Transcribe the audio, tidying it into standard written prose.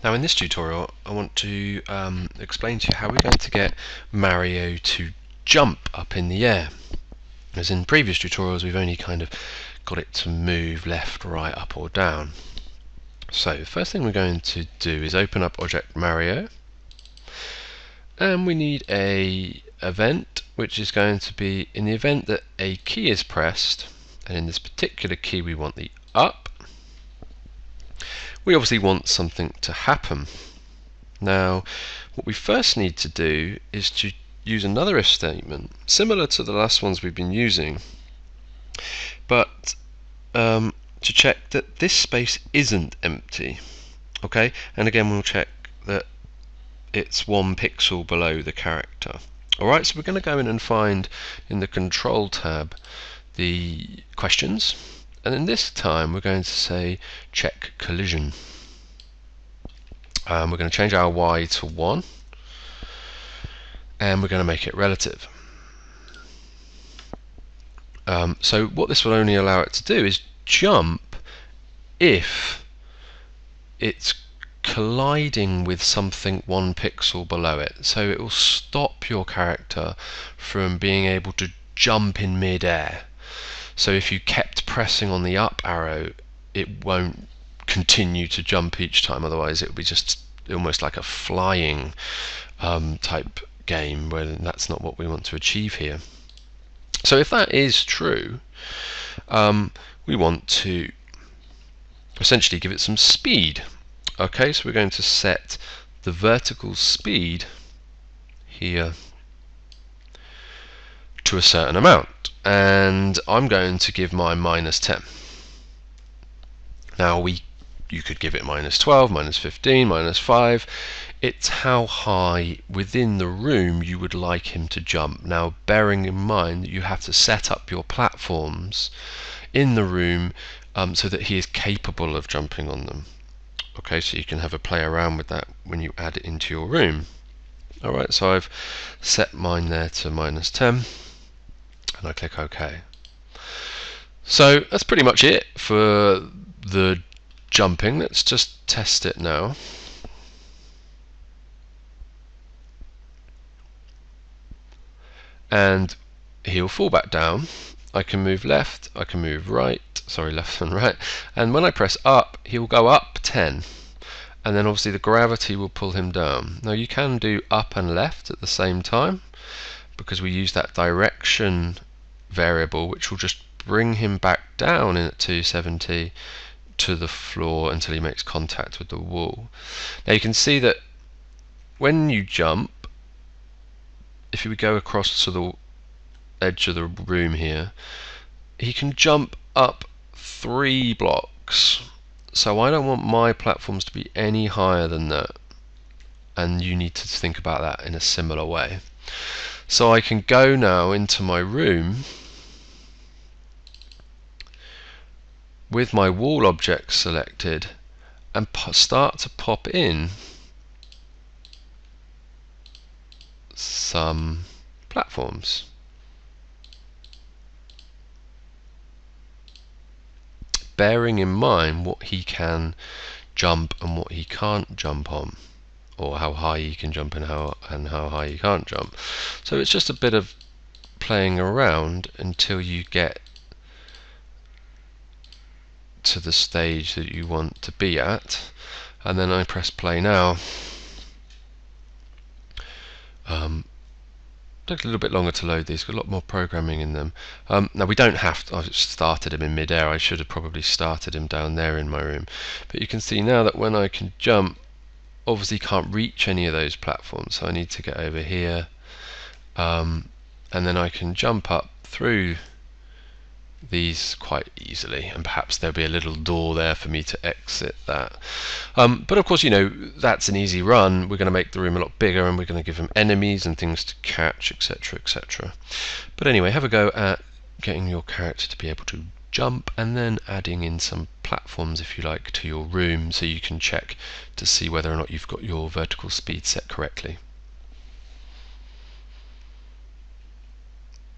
Now in this tutorial I want to explain to you how we're going to get Mario to jump up in the air. As in previous tutorials we've only kind of got it to move left, right, up or down. So the first thing we're going to do is open up Object Mario, and we need a event which is going to be in the event that a key is pressed, and in this particular key we want the up. We obviously want something to happen. Now what we first need to do is to use another if statement similar to the last ones we've been using, but to check that this space isn't empty. Okay, and again we'll check that it's 1 pixel below the character. Alright, so we're going to go in and find in the control tab the questions, and in this time we're going to say check collision. We're going to change our y to 1 and we're going to make it relative. So what this will only allow it to do is jump if it's colliding with something 1 pixel below it. So it will stop your character from being able to jump in mid-air. So if you kept pressing on the up arrow, it won't continue to jump each time, otherwise it would be just almost like a flying type game, where that's not what we want to achieve here. So if that is true, we want to essentially give it some speed. Okay, so we're going to set the vertical speed here to a certain amount, and I'm going to give mine -10. Now you could give it -12, -15, -5. It's how high within the room you would like him to jump. Now bearing in mind that you have to set up your platforms in the room so that he is capable of jumping on them. Okay, so you can have a play around with that when you add it into your room. Alright, so I've set mine there to -10 and I click OK. So that's pretty much it for the jumping. Let's just test it now. And he'll fall back down. I can move left, I can move right, sorry, left and right, and when I press up he will go up 10, and then obviously the gravity will pull him down. Now you can do up and left at the same time because we use that direction variable which will just bring him back down in at 270 to the floor until he makes contact with the wall. Now you can see that when you jump, if we go across to the edge of the room here, he can jump up 3 blocks. So I don't want my platforms to be any higher than that, and you need to think about that in a similar way. So I can go now into my room with my wall object selected and start to pop in some platforms. Bearing in mind what he can jump and what he can't jump on, or how high he can jump and how high he can't jump. So it's just a bit of playing around until you get to the stage that you want to be at, and then I press play now. Took a little bit longer to load these, got a lot more programming in them. Now we don't have to, I've started him in mid-air, I should have probably started him down there in my room. But you can see now that when I can jump, obviously can't reach any of those platforms, so I need to get over here, and then I can jump up through these quite easily, and perhaps there'll be a little door there for me to exit that. But of course, you know, that's an easy run. We're going to make the room a lot bigger, and we're going to give him enemies and things to catch, etc, etc. But anyway, have a go at getting your character to be able to jump, and then adding in some platforms, if you like, to your room so you can check to see whether or not you've got your vertical speed set correctly.